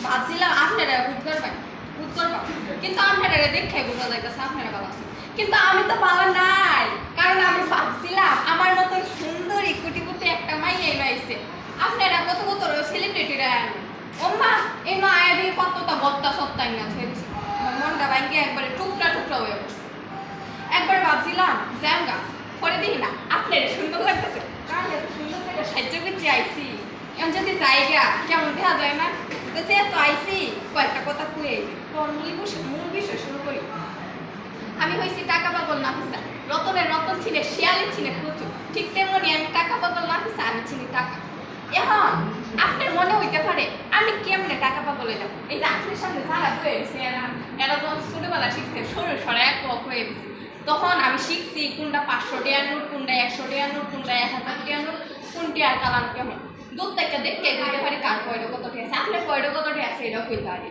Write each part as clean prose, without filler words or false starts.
ভাবছিলাম আপনারা ভোট করবেন কিন্তু আপনারা দেখে বোঝা যাইতেছে আপনারা ভালো আছেন কিন্তু আমি তো ভালো নাই কারণ আমি ভাবছিলাম আমার মতো সুন্দরী কুটিপুটি একটা মাইয়াই মাইছে আপনারা কত কত সেলিব্রিটিরা আনবেন ওম্মা এই মা আয়া দিয়ে কতটা বত্তা সত্তাই না ছেড়েছে মনটা ভাঙ্গে একবারে টুকরা টুকরা হয়ে গেছে একবার ভাবছিলাম জাঙ্গা পরে দেখি না আপনার সুন্দর লাগতেছে কারণ এত সুন্দর করে সাহায্য করছি আইসি এখন যদি জায়গা কেমন দেখা যায় না তো সে তো আইসি কয়েকটা কথা কুয়ে তোর মূল বিষয় শুরু করি আমি হয়েছি টাকা পাগল নাফিসা রতনের রতন ছিনে শিয়ালে ছিনে প্রচুর ঠিক তেমনি আমি টাকা পাগল নাফিসা আমি চিনি টাকা এখন আপনার মনে হইতে পারে আমি কেমনে টাকা পাগল হয়ে যাবো এই যে আপনার সামনে যারা হয়েছে এরা যখন ছোটবেলা শিখছে সরু সরে এক হয়ে গেছে তখন আমি শিখছি কোনটা 500 টাকার নোট কোনটা 100 টাকার নোট কোনটা 1000 টাকার নোট কোনটি আর কালাম কেমন দুধ থেকে দেখতে কইতে পারি কার কয়টা কত টাকা আছে আপনার কয়টা কত টাকা আছে এটা কইতে পারি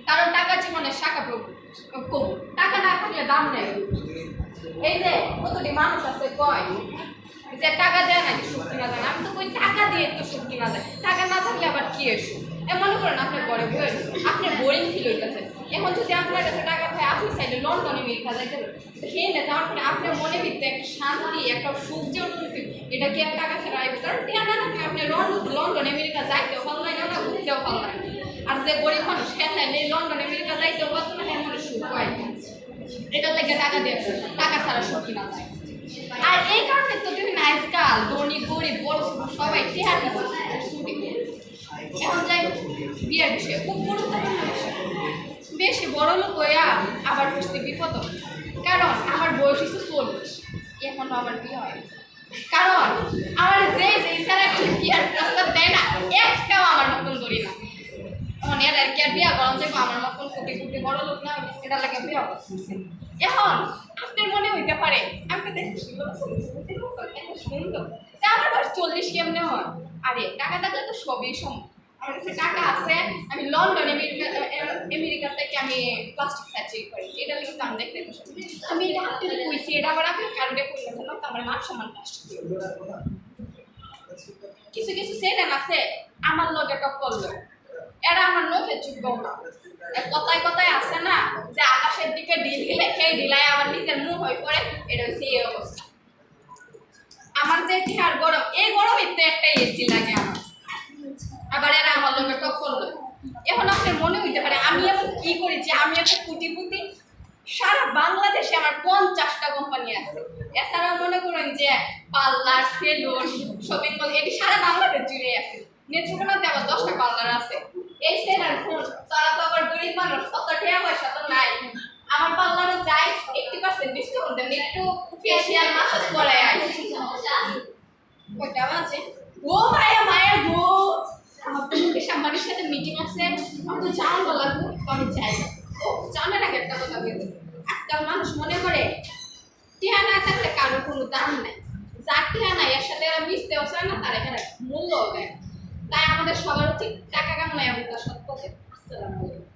কারণ টাকা জীবনের শাখা প্রভু টাকা না থাকলে দাম নেই এই যে কতটি মানুষ আছে কয় যে টাকা দেয় নাকি সুখ কিনা যায় আমি তো কই টাকা দিয়ে তো সুখ কিনা যায় টাকা না থাকলে আবার কি এসো মনে করেন আপনার ঘরে বই আপনি বোরিং ফিল হইতেছে এখন যদি আপনার কাছে টাকা থাকে আপনি চাইলে লন্ডনে মিলখা যাইতে সেই না যাওয়ার পরে আপনার মনে ভিতরে একটা শান্তি একটা সুখ যে অনুভূতি এটা কি এক টাকা ছাড়া আসবে কারণ টাকা না থাকলে আপনি লন্ডন আমেরিকা যাইতেও ভালো লাগে না ঘুরতেও ভালো লাগে আর যে গরিব মানুষ সে চাইলে লন্ডন আমেরিকা যাইতেও পারতো না হ্যাঁ মনে সুখ হয় এটা থেকে টাকা দিয়ে টাকা ছাড়া সুখ কিনা যায় আর এই কারণে তো তুমি আজকাল ধনী গরিব বড় সবাই টেহার ছুটি এখন যাই বিয়ের বিষয়ে খুব গুরুত্বপূর্ণ বিষয় বেশি বড় লোক হইয়া আবার বুঝতে বিপদ কারণ আমার বয়স হচ্ছে 40 এখনো আমার বিয়ে হয় কারণ আমার যে স্যারা বিয়ার প্রস্তাব দেয় না একটাও আমার মতন ধরি না এখন এর আর কি আর বিয়া করা যাবে আমার মতন কোটি কোটি বড় লোক না এটা লাগে বিয়া করছে এখন আপনার মনে হইতে পারে আমি তো দেখি সুন্দর তা আমার বয়স 40 কেমনে হয় আরে টাকা থাকলে তো সবই সম্ভব আমার কাছে টাকা আছে আমি লন্ডন আমেরিকা থেকে আমি প্লাস্টিক সার্জারি করি এটা কিন্তু আমি দেখতে আমি এটা আপনাকে কইছি এটা আবার আপনি কারণে কইলেন না তো আমার মান সম্মান নষ্ট কিছু কিছু সেটা আছে আমার লগে টক করলো এরা আমার নখে চুপবো না কথায় কথায় আছে না যে আকাশের দিকে ঢিল দিলে সেই ঢিলায় আমার নিজের মুখ হয়ে পড়ে এটা হচ্ছে এই অবস্থা আমার যে ঠেয়ার গরম এই গরমের তো একটা এসি লাগে আমার আবার এরা আমার লোকে টক করলো এখন আপনার মনে হইতে পারে আমি এখন কি করেছি আমি একটা কুটিপুটি সারা বাংলাদেশে আমার 50টা কোম্পানি আছে এছাড়াও মনে করেন যে পার্লার সেলুন শপিং মল এটি সারা বাংলাদেশ জুড়ে আছে নেত্রকোনাতে আবার 10টা পার্লার আছে এই সেলার ফোন তারা তো আবার গরিব মানুষ অত টাকা পয়সা তো নাই আমার পার্লারে যাই 80% ডিসকাউন্ট দেন একটু ফেশিয়াল মাসাজ করায় আসি কয়টা আছে ও মায়া মায়া গো আমার সাথে মিটিং আছে আমি তো জানবো লাগবো আমি চাই ও জানার আগে একটা কথা বলতে আজকাল মানুষ মনে করে টিয়া না থাকলে কারোর কোনো দাম নেই যার টিয়া নাই এর সাথে এরা মিশতেও চায় না তার এখানে মূল্য দেয় তাই আমাদের সবার উচিত টাকা কামাই এবং তার সৎ পথে আসসালামু আলাইকুম